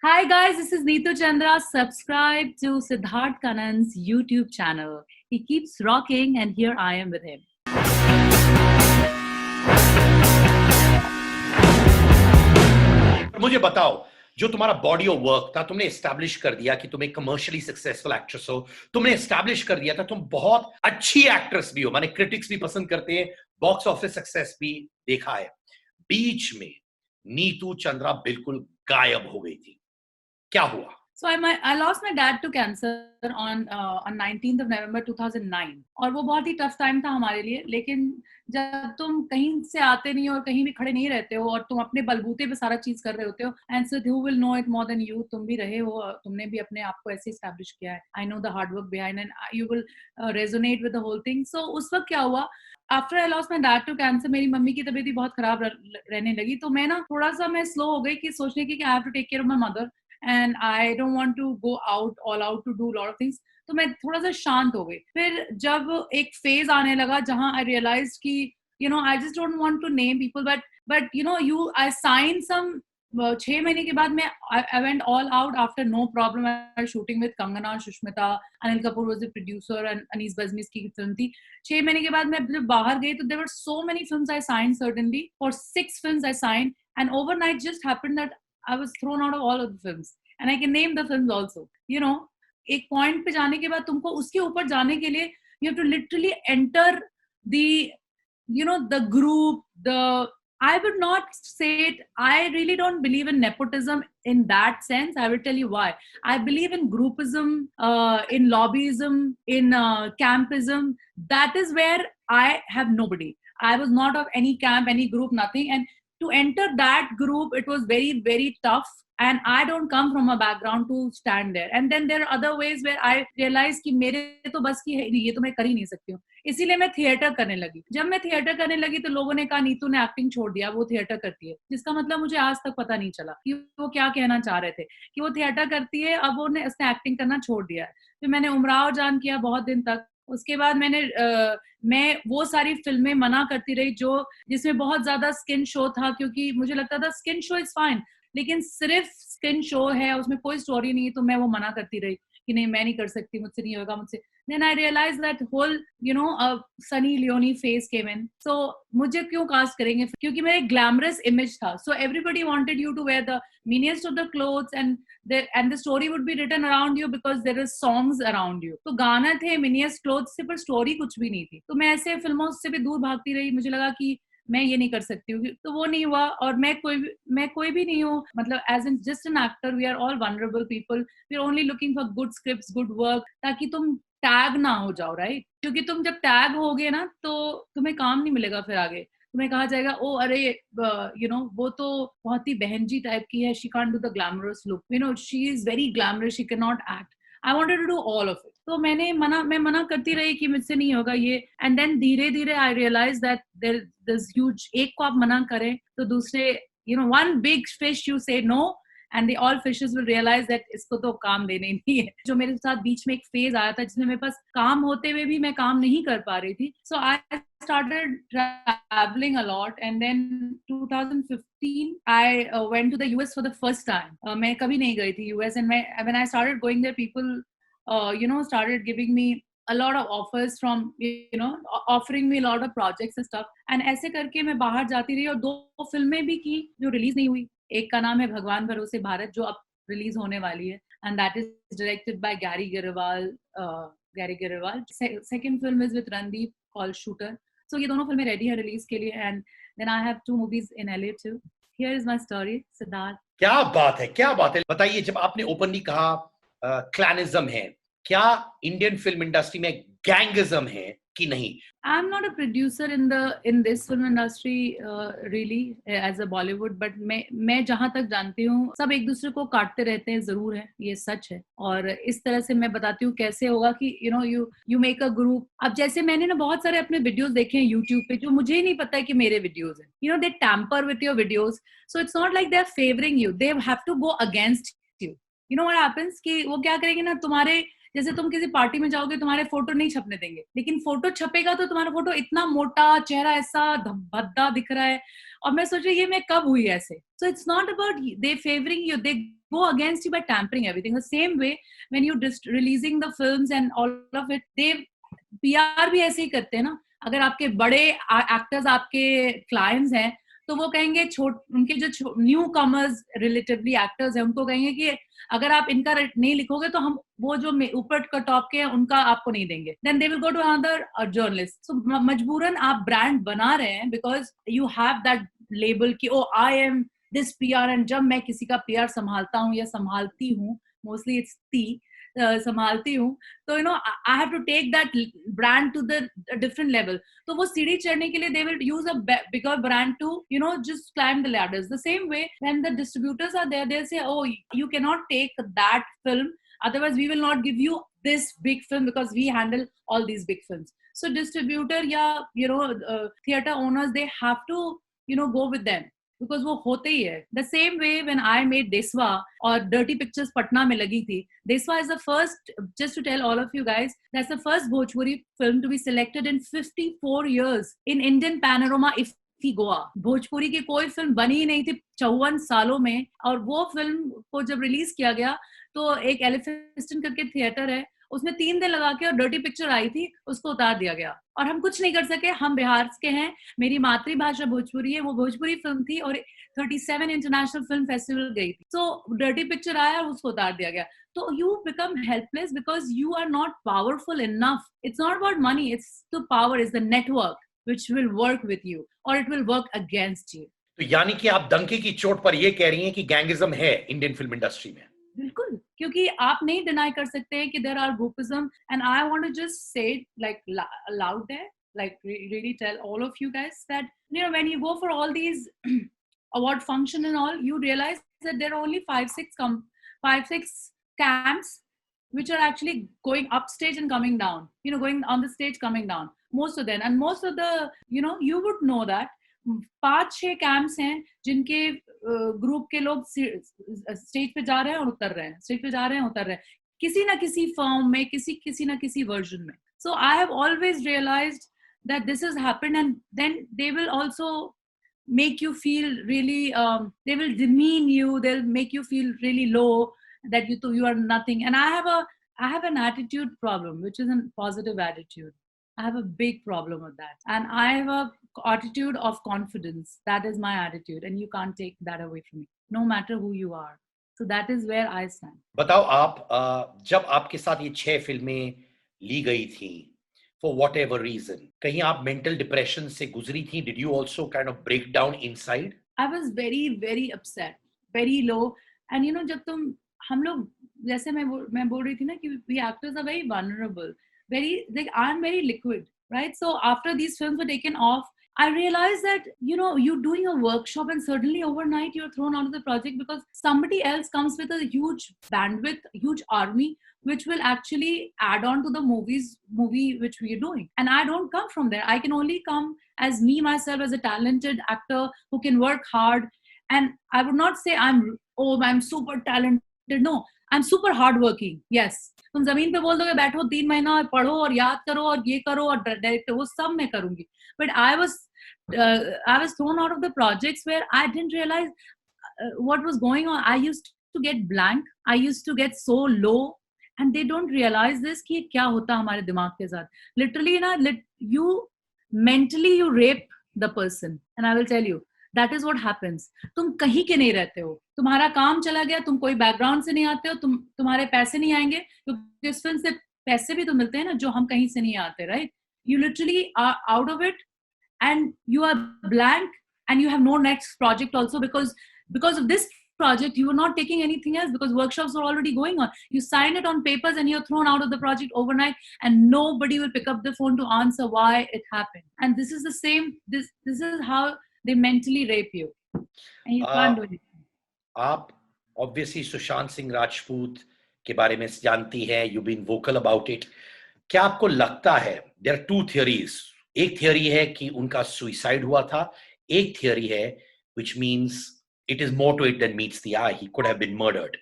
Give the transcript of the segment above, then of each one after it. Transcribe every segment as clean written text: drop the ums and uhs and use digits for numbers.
Hi guys, this is Neetu Chandra. Subscribe to Siddharth Kanan's YouTube channel. He keeps rocking and here I am with him. मुझे बताओ, जो तुम्हारा body of work था, तुमने establish कर दिया कि तुम एक कमर्शियली सक्सेसफुल एक्ट्रेस हो। तुमने एस्टैब्लिश कर दिया था तुम बहुत अच्छी एक्ट्रेस भी हो, माने क्रिटिक्स भी पसंद करते हैं, बॉक्स ऑफिस सक्सेस भी देखा है। बीच में नीतू चंद्रा बिल्कुल गायब हो गई थी, क्या हुआ? So I lost my dad to cancer on 19th of November 2009 और वो बहुत ही टफ टाइम था हमारे लिए। लेकिन जब तुम कहीं से आते नहीं हो और कहीं भी खड़े नहीं रहते हो और तुम अपने बलबूते पे सारा चीज कर रहे होते हो, and so who will know it more than you, तुम भी रहे हो, तुमने भी अपने आप को ऐसे एस्टैब्लिश किया है। I know the hard work behind and you will resonate with the whole thing. So उस वक्त क्या हुआ, after I lost my dad to cancer, मेरी मम्मी की तबीयत भी बहुत खराब रहने लगी। तो मैं ना थोड़ा सा मैं स्लो हो गई कि सोचने की I have to take care of my mother and I don't want to go all out to do a lot of things. तो मैं थोड़ा सा शांत हो गई। फिर जब एक फेज आने लगा जहां I realized कि I just don't want to name people, but I signed some 6 महीने के बाद मैं I went all out after No Problem. I was shooting with Kangana, Shushmita, Anil Kapoor was the producer and Anees Bazmis की film थी। 6 महीने के बाद मैं जब बाहर गई तो there were so many films I signed. Certainly for 6 films I signed, and overnight just happened that I was thrown out of all of the films, and I can name the films also. एक point पे जाने के बाद तुमको उसके ऊपर जाने के लिए you have to literally enter the the group. I would not say it. I really don't believe in nepotism in that sense. I will tell you why. I believe in groupism, in lobbyism, in campism. That is where I have nobody. I was not of any camp, any group, nothing. And to enter that group, it was very, very tough. And I don't come from a background to stand there. And then there are other ways where I realized कि मेरे तो बस की है नहीं, ये तो मैं कर ही नहीं सकती हूँ। इसीलिए मैं थिएटर करने लगी। जब मैं थिएटर करने लगी तो लोगों ने कहा नीतू ने एक्टिंग छोड़ दिया, वो थिएटर करती है, जिसका मतलब मुझे आज तक पता नहीं चला कि वो क्या कहना चाह रहे थे कि वो थिएटर करती है, अब उसने एक्टिंग करना छोड़ दिया है। फिर मैंने उमराव जान किया बहुत दिन तक। उसके बाद मैं वो सारी फिल्में मना करती रही जिसमें बहुत ज्यादा स्किन शो था, क्योंकि मुझे लगता था स्किन शो इज फाइन, लेकिन सिर्फ स्किन शो है, उसमें कोई स्टोरी नहीं है, तो मैं वो मना करती रही कि नहीं, मैं नहीं कर सकती, मुझसे नहीं होगा, मुझसे। Then I realized that whole Sunny Leone face came in. So मुझे क्यों कास्ट करेंगे, क्योंकि मेरा एक ग्लैमरस इमेज था. So everybody wanted you to wear the meanest of the clothes and the story would be written around you because there is songs around you. तो गाना थे meanest clothes से, पर स्टोरी कुछ भी नहीं थी। तो मैं ऐसे फिल्मों से भी दूर भागती रही। मुझे लगा कि मैं ये नहीं कर सकती हूँ, तो वो नहीं हुआ। और मैं कोई भी नहीं हूँ, मतलब as an just an actor, we are all vulnerable people, we are only looking for good scripts, good work, ताकि तुम टैग ना हो जाओ, राइट? क्योंकि तुम जब टैग होगे ना तो तुम्हें काम नहीं मिलेगा। फिर आगे तुम्हें कहा जाएगा, ओ अरे वो तो बहुत ही बहनजी टाइप की है, she can't do the glamorous look, she is very glamorous, she can not act. I wanted to do all of it. तो मैं मना करती रही कि मुझसे नहीं होगा ये। एंड देन धीरे धीरे I realize that there is huge. एक को आप मना करें तो दूसरे, one big fish you see no and the all fishes will realize that इसको तो काम देने ही नहीं है। जो मेरे साथ बीच में एक फेज आया था जिसमें मेरे पास काम होते हुए भी मैं काम नहीं कर पा रही थी। So I started traveling a lot, and then 2015 I went to the US for the first time. मैं कभी नहीं गई थी US, and when I started going there, people started giving me a lot of offers from offering me a lot of projects and stuff. And ऐसे करके मैं बाहर जाती रही और 2 फिल्में भी की जो रिलीज नहीं हुई। एक का नाम है भगवान भरोसे भारत, जो अब रिलीज होने वाली है, and that is directed by Gary Girwal. Second film is with Randeep called shooter. So ये दोनों फिल्में रेडी है रिलीज के लिए, and then I have 2 movies in LA too. Here is my story, Siddharth. क्या बात है, क्या बात है। बताइए, जब आपने ओपनली कहा क्लैनिज्म है, क्या इंडियन फिल्म इंडस्ट्री में गैंगिज्म है कि नहीं? I'm not a producer in this film industry really as a Bollywood, but मैं जहां तक जानती हूँ सब एक दूसरे को काटते रहते हैं, जरूर है, ये सच है। और इस तरह से मैं बताती हूँ कैसे होगा कि you make a group। अब जैसे मैंने ना बहुत सारे अपने वीडियोस देखे हैं YouTube पे, जो मुझे ही नहीं पता है कि मेरे वीडियोस हैं। they tamper with your videos, so it's not like they're favoring you, they have to go against you। what happens कि वो क्या करेंगे ना, तुम्हारे जैसे तुम किसी पार्टी में जाओगे, तुम्हारे फोटो नहीं छपने देंगे, लेकिन फोटो छपेगा तो तुम्हारा फोटो इतना मोटा, चेहरा ऐसा भद्दा दिख रहा है, और मैं सोच रही ये मैं कब हुई ऐसे. So it's not about they favouring you, they go against you by tampering everything. The same way when you just releasing the films and all of it, they PR भी ऐसे ही करते हैं ना. अगर आपके बड़े एक्टर्स आपके क्लाइंट्स हैं, तो वो कहेंगे उनके जो न्यू कमर्स रिलेटिवली एक्टर्स हैं, उनको कहेंगे कि अगर आप इनका नहीं लिखोगे तो हम वो जो ऊपर का टॉप के हैं उनका आपको नहीं देंगे. Then they will go to another journalist. So मजबूरन आप ब्रांड बना रहे हैं because you have that label कि oh I am this PR. And जब मैं किसी का PR संभालता हूँ या संभालती हूँ, मोस्टली इट्स संभालती हूँ, तो you know I have to take that brand to the different level. तो वो सीढ़ी चढ़ने के लिए they will use a bigger brand to you know just climb the ladders. The same way when the distributors are there, they say oh you can not take that film, otherwise we will not give you this big film because we handle all these big films. So distributor या you know theater owners, they have to you know go with them because वो होते ही है. The same way when I made Deswa और Dirty Pictures Patna में लगी थी. Deswa is the first, just to tell all of you guys, that's the first Bhojpuri film to be selected in 54 years in Indian Panorama IFFI Goa. Bhojpuri की कोई film बनी ही नहीं थी 54 सालों में, और वो फिल्म को जब रिलीज किया गया तो एक एलिफिस्टन करके थिएटर है, उसमें 3 दिन लगा के और डर्टी पिक्चर आई थी, उसको उतार दिया गया. और हम कुछ नहीं कर सके. हम बिहार के हैं, मेरी मातृभाषा भोजपुरी है, वो भोजपुरी फिल्म थी और 37 इंटरनेशनल फिल्म फेस्टिवल गई थी. सो डर्टी पिक्चर आया और उसको उतार दिया गया. तो you become helpless because you are not powerful enough. It's not about money, it's the power, is the network which will work with you or it will work against you. तो यानी कि आप डंके की चोट पर ये कह रही हैं कि गैंगिज्म है इंडियन फिल्म इंडस्ट्री में. बिल्कुल, क्योंकि आप नहीं डिनाई कर सकते हैं कि there are groupism. And I want to just say it like loud there, like really tell all of you guys that you know when you go for all these award function and all, you realize that there are only 5-6 camps which are actually going upstage and coming down, you know, going on the stage coming down, most of them. And most of the, you know, you would know that 5-6 camps हैं जिनके group के लोग stage पे जा रहे हैं और उतर रहे हैं, स्टेज पे जा रहे हैं उतर रहे हैं, किसी ना किसी फॉर्म में, किसी ना किसी वर्जन में. So I have always realized that this has happened, and then they will also make you feel really they will demean you, they'll make you feel really low, that you are nothing. And I have an attitude problem, which is a positive attitude. I have a big problem with that, and I have a attitude of confidence. That is my attitude, and you can't take that away from me, no matter who you are. So that is where I stand. बताओ आप जब आपके साथ ये 6 फिल्में ली गई थी, for whatever reason, कहीं आप mental depression से गुजरी थी? Did you also kind of break down inside? I was very very upset, very low. And you know, जब हम लोग, जैसे मैं बोल रही थी ना कि we actors are very vulnerable, very like I'm very liquid, right? So after these films were taken off, I realized that, you know, you're doing a workshop and suddenly overnight you're thrown out of the project because somebody else comes with a huge bandwidth, huge army, which will actually add on to the movie which we are doing. And I don't come from there. I can only come as me, myself, as a talented actor who can work hard. And I would not say I'm super talented. No, I'm super hardworking. Yes. तुम जमीन पे बोल दोगे बैठो 3 महीना और पढ़ो और याद करो और ये करो और डायरेक्ट, वो सब मैं करूंगी. But I was thrown out of the projects where I didn't realize what was going on. I used to get blank. I used to get so low. And they don't realize this कि क्या होता हमारे दिमाग के साथ. Literally ना, you mentally you rape the person. And I will tell you, that is what happens. तुम कहीं के नहीं रहते हो, तुम्हारा काम चला गया, तुम कोई बैकग्राउंड से नहीं आते हो, तुम्हारे पैसे नहीं आएंगे, क्योंकि इस फिल्म से पैसे भी तो मिलते हैं ना, जो हम कहीं से नहीं आते, right? You literally are out of it and you are blank and you have no next project also because of this project you were not taking anything else because workshops were already going on. You sign it on papers and you're thrown out of the project overnight and nobody will pick up the phone to answer why it happened. And this is the same, this is how they mentally rape you and you can't do anything. आप obviously Sushant Singh Rajput के बारे में जानती हैं, you've been vocal about it. क्या आपको लगता है, there are 2 theories. एक theory है कि उनका suicide हुआ था, एक theory है which means it is more to it than meets the eye. He could have been murdered.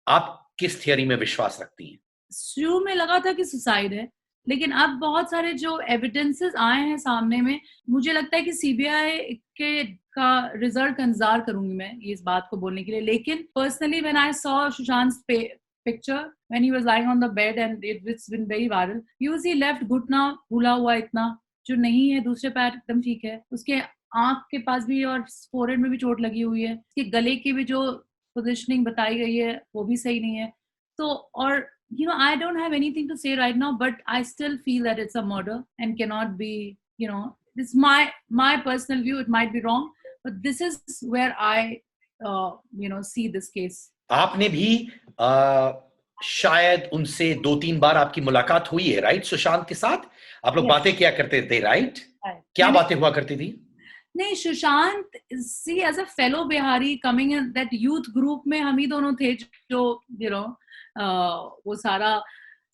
आप किस theory में विश्वास रखती हैं? शुरू में लगा था कि सुसाइड है, लेकिन अब बहुत सारे जो एविडेंसेस आए हैं सामने में, मुझे लगता है कि सीबीआई के का रिजल्ट का इंतजार करूंगी मैं ये इस बात को बोलने के लिए. लेकिन personally when I saw Sushant picture when he was lying on the bed and it's been very viral, use he left घुटना फूला हुआ इतना जो नहीं है, दूसरे पैर एकदम ठीक है, उसके आंख के पास भी और फोरहेड में भी चोट लगी हुई है, उसके गले की भी जो पोजिशनिंग बताई गई है वो भी सही नहीं है. तो और I don't have anything to say right now, but I still feel that it's a murder and cannot be, this is my personal view. It might be wrong, but this is where I see this case. आपने भी शायद उनसे 2-3 बार आपकी मुलाकात हुई है, right? Sushant के साथ आप लोग Yes. बातें क्या करते थे, राइट? क्या बातें हुआ करती थी? नहीं, Sushant see as a fellow Bihari coming in that youth group में हम ही दोनों थे जो वो सारा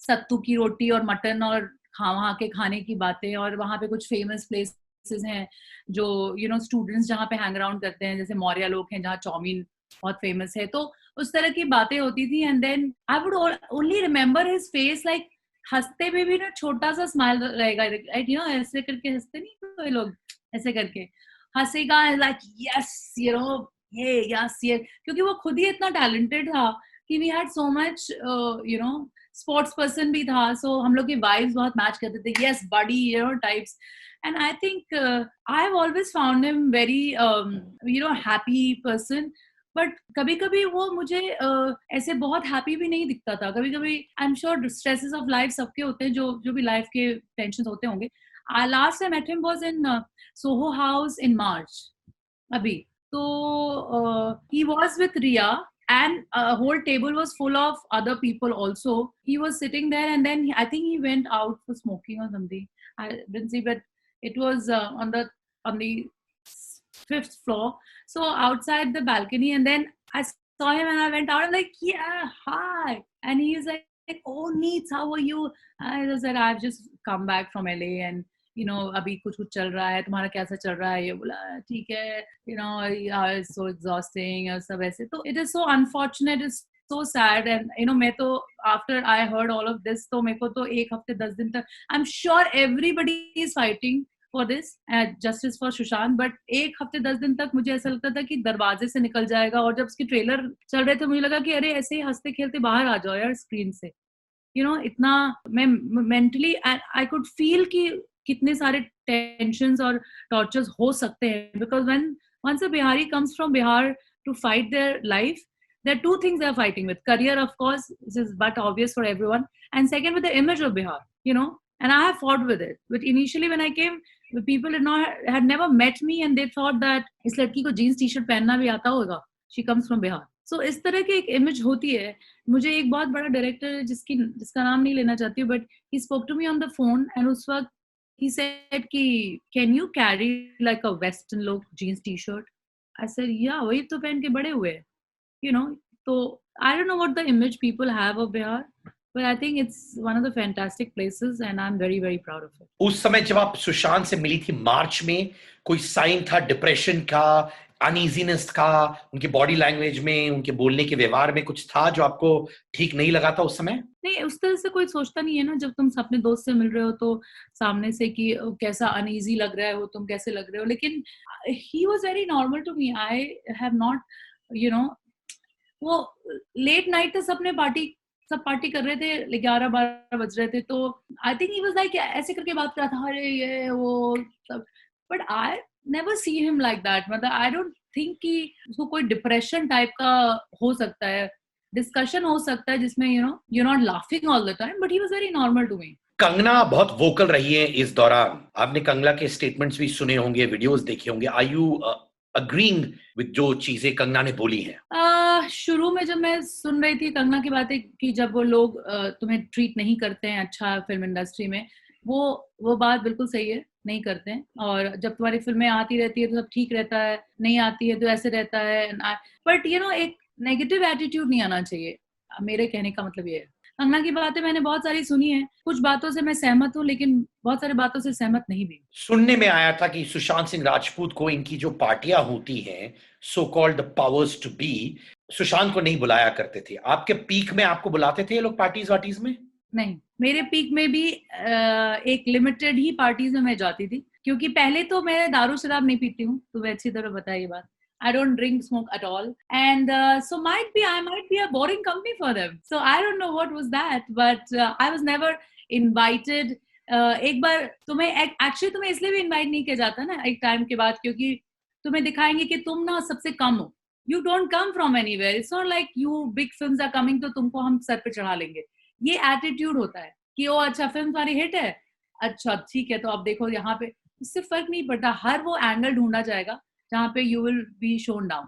सत्तू की रोटी और मटन और वहाँ के खाने की बातें, और वहाँ पे कुछ फेमस प्लेसेस हैं जो स्टूडेंट्स जहाँ पे हैंग अराउंड करते हैं, जैसे मौर्या लोग हैं जहाँ चाउमीन बहुत फेमस है, तो उस तरह की बातें होती थी. And then I would only remember his face, like हंसते में भी ना छोटा सा स्माइल रहेगा, ऐसे करके हंसते नहीं तो ये लोग ऐसे करके हंसेगा, लाइक यस ये, क्योंकि वो खुद ही इतना टैलेंटेड था कि we had so much sports person भी था, सो हम लोग की वाइब्स बहुत मैच करते थे, yes buddy types. And I think I have always found him very happy person. But कभी कभी वो मुझे ऐसे बहुत हैप्पी भी नहीं दिखता था. कभी कभी I am sure stresses of life सबके होते हैं, जो भी लाइफ के टेंशन होते होंगे. Last I met him was in Soho House in March abhi. So he was with Ria, and a whole table was full of other people also. He was sitting there, and then I think he went out for smoking or something. I didn't see, but it was on the 5th floor, so outside the balcony. And then I saw him and I went out. I'm like, yeah, hi. And he was like, oh Neets, how are you? I said, I've just come back from LA, and अभी कुछ चल रहा है, तुम्हारा कैसा चल रहा है? ये बोला ठीक है, सो एग्जॉस्टिंग और सब ऐसे. तो it is so unfortunate, it's so sad. And मैं तो after I heard all of this, तो मेरे को तो 1 हफ्ते 10 दिन तक, I am sure everybody is fighting for this justice for Sushant, but 1 हफ्ते 10 दिन तक मुझे ऐसा लगता था कि दरवाजे से निकल जाएगा. और जब उसके ट्रेलर चल रहे थे, मुझे लगा कि अरे ऐसे ही हंसते खेलते बाहर आ जाओ यार स्क्रीन से. इतना मैं मेंटली आई कुड फील कि कितने सारे टेंशन्स और टॉर्चर्स हो सकते हैं. Because when once a Bihari comes from Bihar to fight their life, there are 2 things they are fighting with: career, of course, this is but obvious for everyone, and second with the image of Bihar. And I have fought with it. But initially when I came, the people had never met me, and they thought that इस लड़की को jeans T shirt पहनना भी आता होगा, she comes from Bihar. So इस तरह की एक इमेज होती है. मुझे एक बहुत बड़ा डायरेक्टर है जिसका नाम नहीं लेना चाहती हूँ, but he spoke to me on the phone, and उस वक्त he said कि can you carry like a western look jeans t-shirt? I said yeah, वही तो पहन के बड़े हुए. So I don't know what the image people have of Bihar, but I think it's one of the fantastic places, and I'm very very proud of it. उस समय जब आप सुशांत से मिली थी मार्च में, कोई साइन था डिप्रेशन का, अनईजीनेस का, उनके बॉडी लैंग्वेज में, उनके बोलने के व्यवहार में कुछ था जो आपको ठीक नहीं लगा था उस समय? नहीं, उस तरह से कोई सोचता नहीं है ना. जब तुम अपने दोस्त से मिल रहे हो तो सामने से कि कैसा अनईजी लग रहा है हो, तुम कैसे लग रहे हो. लेकिन he was very normal to me. I have not, वो लेट नाइट तक सब पार्टी कर रहे थे, 11-12 बज रहे थे. तो I think he was like ऐसे करके बात कर रहा था, अरे ये वो सब. But I never see him like that. मतलब आई डोंट थिंक कि उसको कोई डिप्रेशन टाइप का हो सकता है. डिस्कशन हो सकता है जिसमें you're not laughing all the time, but he was very normal to me. Kangana बहुत वोकल रही है इस दौरान. आपने कंगना के स्टेटमेंट्स भी सुने होंगे, वीडियोस देखे होंगे. आर यू अग्रीइंग विद जो चीजें कंगना ने बोली हैं? शुरू में जब मैं सुन रही थी कंगना की बातें कि जब वो लोग तुम्हें ट्रीट नहीं करते हैं अच्छा फिल्म इंडस्ट्री में, वो बात बिल्कुल सही है, नहीं करते हैं. और जब तुम्हारी फिल्में आती रहती है तो सब ठीक रहता है, नहीं आती है तो ऐसे रहता है. बट एक नेगेटिव एटीट्यूड नहीं आना चाहिए, मेरे कहने का मतलब ये है. कंगना की बातें मैंने बहुत सारी सुनी है, कुछ बातों से मैं सहमत हूँ, लेकिन बहुत सारी बातों से सहमत नहीं भी। सुनने में आया था कि सुशांत सिंह राजपूत को इनकी जो पार्टियां होती हैं, so called powers to be, Sushant को नहीं बुलाया करते थे। आपके पीक में आपको बुलाते थे ये लोग पार्टीज वार्टीज में? नहीं, मेरे पीक में भी एक लिमिटेड ही पार्टीज में मैं जाती थी, क्योंकि पहले तो मैं दारू शराब नहीं पीती हूँ, तो मैं अच्छी तरह बताया ये बात। I don't drink smoke at all, and so I might be a boring company for them. So I don't know what was that, but I was never invited. एक बार तुम्हें इसलिए भी इनवाइट नहीं किया जाता ना एक टाइम के बाद, क्योंकि तुम्हें दिखाएंगे कि तुम ना सबसे कम हो. You don't come from anywhere. It's not like you big films are coming तो तुमको हम सर पे चढ़ा लेंगे. ये एटीट्यूड होता है कि ओ अच्छा फिल्म तुम्हारी हिट है, अच्छा ठीक है, तो अब देखो यहाँ पे, इससे फर्क नहीं पड़ता, हर वो एंगल ढूंढा जाएगा जहाँ पे you will be shown down,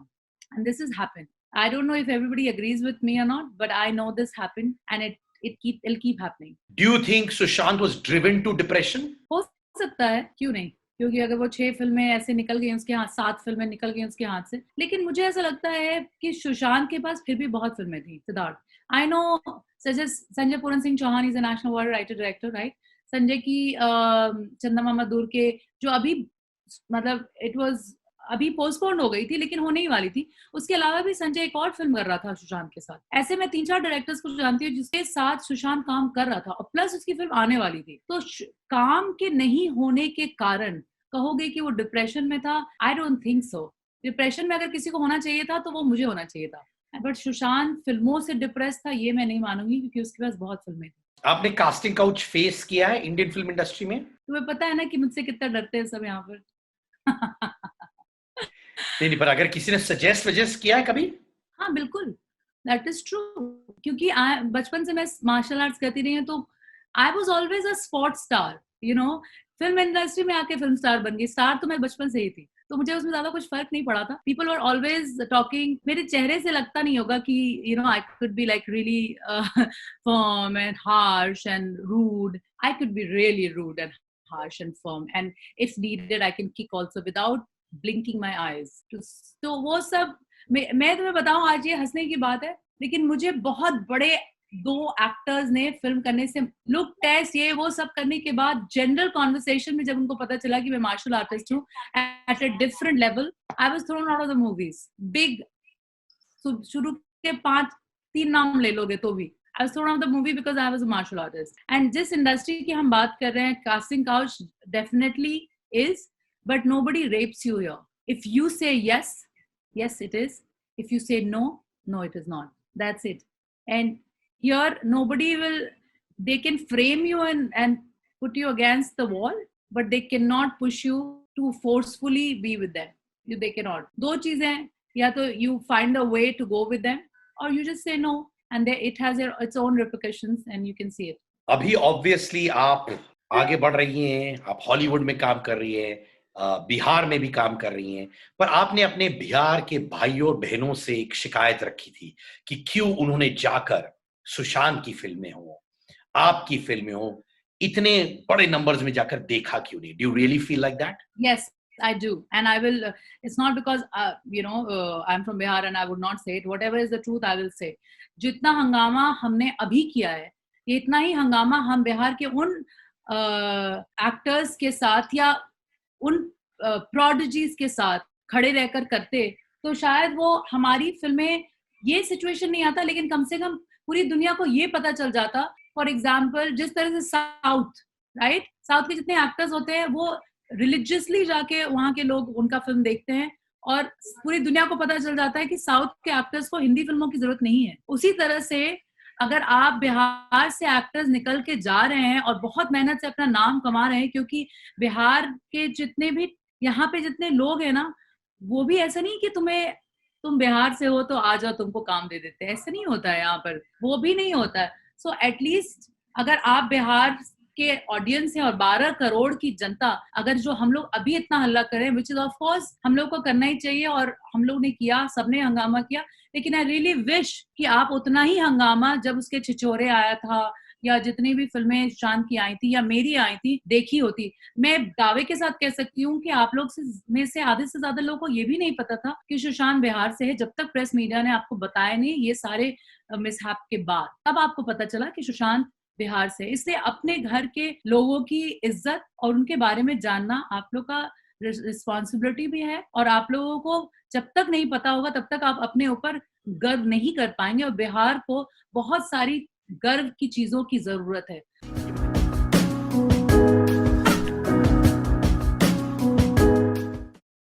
and this is happened. I don't know if everybody agrees with me और not, but I know this happened and it'll keep happening. Do you think Sushant was driven to depression? हो सकता है, क्यों नहीं, क्योंकि अगर वो 6 फिल्में ऐसे निकल गई उसके हाथ, 7 फिल्में निकल गई उसके हाथ से, लेकिन मुझे ऐसा लगता है कि सुशांत के पास फिर भी बहुत फिल्में थी. Siddharth, I know Sanjay Puran Singh Chauhan is a national award writer director, right? Sanjay की चंदा मामा दूर के जो अभी मतलब इट वाज अभी पोस्टपोन हो गई थी, लेकिन होने ही वाली थी. उसके अलावा भी संजय एक और फिल्म कर रहा था सुशांत के साथ. ऐसे मैं 3-4 डायरेक्टर्स को जानती हूँ जिसके साथ सुशांत काम कर रहा था, और प्लस उसकी फिल्म आने वाली थी. तो काम के नहीं होने के कारण कहोगे कि वो डिप्रेशन में था? I don't think so. Depression में अगर किसी को होना चाहिए था तो वो मुझे होना चाहिए था, बट सुशांत फिल्मों से डिप्रेस था ये मैं नहीं मानूंगी, क्योंकि उसके पास बहुत फिल्में थी. आपने कास्टिंग काउच फेस किया है इंडियन फिल्म इंडस्ट्री में? तुम्हें पता है ना कि मुझसे कितना डरते हैं सब यहाँ पर. नहीं, पर अगर किसी ने सजेस्ट किया है कभी? हाँ बिल्कुल, दैट इज ट्रू, क्योंकि बचपन से मैं मार्शल आर्ट्स करती रही हूँ, तो I was always a sports star, you know. Film industry में आके फिल्म स्टार बन गई. स्टार तो मैं बचपन से ही थी, तो मुझे उसमें ज्यादा कुछ फर्क नहीं पड़ा था. People were always talking. मेरे चेहरे से लगता नहीं होगा कि you know I could be like really firm and harsh and rude. I could be really rude and harsh and firm, and if needed I can kick also without blinking my eyes. तो वो सब मैं तुम्हें बताऊं, आज ये हंसने की बात है, लेकिन मुझे बहुत बड़े 2 एक्टर्स ने फिल्म करने से, लुक टेस्ट ये वो सब करने के बाद, जनरल कॉन्वर्सेशन में जब उनको पता चला कि मैं मार्शल आर्टिस्ट हूँ at a different level, I was thrown out of the movies. Big शुरू के 3 नाम ले लोगे तो भी, I was thrown out of the movie because I was a martial artist. And जिस industry की हम बात कर रहे हैं, casting couch definitely is, but nobody rapes you here. If you say yes, yes it is. If you say no, no it is not. That's it. And here nobody will, they can frame you and put you against the wall, but they cannot push you to forcefully be with them. They cannot. 2 चीजें, या तो you find a way to go with them, or you just say no. And it has its own repercussions and you can see it. अभी obviously आप आगे बढ़ रही हैं, आप हॉलीवुड में काम कर रही हैं, बिहार में भी काम कर रही हैं, पर आपने अपने बिहार के भाइयों और बहनों से एक शिकायत रखी थी कि क्यों उन्होंने जाकर सुशांत की फिल्में हो, आपकी फिल्में हो, इतने बड़े नंबर्स में जाकर देखा क्यों नहीं? Do you really feel like that? Yes, I do, and I will. It's not because I'm from Bihar and I would not say it. Whatever is the truth, I will say. जितना हंगामा हमने अभी किया है, इतना ही हंगामा हम बिहार के उन एक्टर्स के साथ या उन प्रोडिजीज के साथ खड़े रहकर करते, तो शायद वो हमारी फिल्में, ये सिचुएशन नहीं आता, लेकिन कम से कम पूरी दुनिया को ये पता चल जाता. फॉर एग्जाम्पल, जिस तरह से साउथ, राइट, साउथ के जितने एक्टर्स होते हैं वो रिलीजियसली जाके वहां के लोग उनका फिल्म देखते हैं, और पूरी दुनिया को पता चल जाता है कि साउथ के एक्टर्स को हिंदी फिल्मों की जरूरत नहीं है. उसी तरह से अगर आप बिहार से एक्टर्स निकल के जा रहे हैं और बहुत मेहनत से अपना नाम कमा रहे हैं, क्योंकि बिहार के जितने भी यहाँ पे जितने लोग हैं ना, वो भी ऐसा नहीं कि तुम बिहार से हो तो आ जाओ तुमको काम दे देते हैं, ऐसा नहीं होता है यहाँ पर, वो भी नहीं होता है. सो एटलीस्ट अगर आप बिहार के ऑडियंस है और 12 करोड़ की जनता, अगर जो हम लोग अभी इतना हल्ला करें, विच इज ऑफ कोर्स हम लोग को करना ही चाहिए, और हम लोग ने किया, सबने हंगामा किया, लेकिन आई रियली विश कि आप उतना ही हंगामा जब उसके छिछोरे आया था या जितनी भी फिल्में सुशांत की आई थी या मेरी आई थी देखी होती, मैं दावे के साथ कह सकती हूँ कि आप लोग में से आधे से ज्यादा लोगों को ये भी नहीं पता था कि सुशांत बिहार से है, जब तक प्रेस मीडिया ने आपको बताया नहीं ये सारे मिसहैप के बाद, तब आपको पता चला कि सुशांत बिहार से। इसलिए अपने घर के लोगों की इज्जत और उनके बारे में जानना आप लोग का रिस्पॉन्सिबिलिटी भी है, और आप लोगों को जब तक नहीं पता होगा तब तक आप अपने ऊपर गर्व नहीं कर पाएंगे, और बिहार को बहुत सारी गर्व की चीजों की जरूरत है।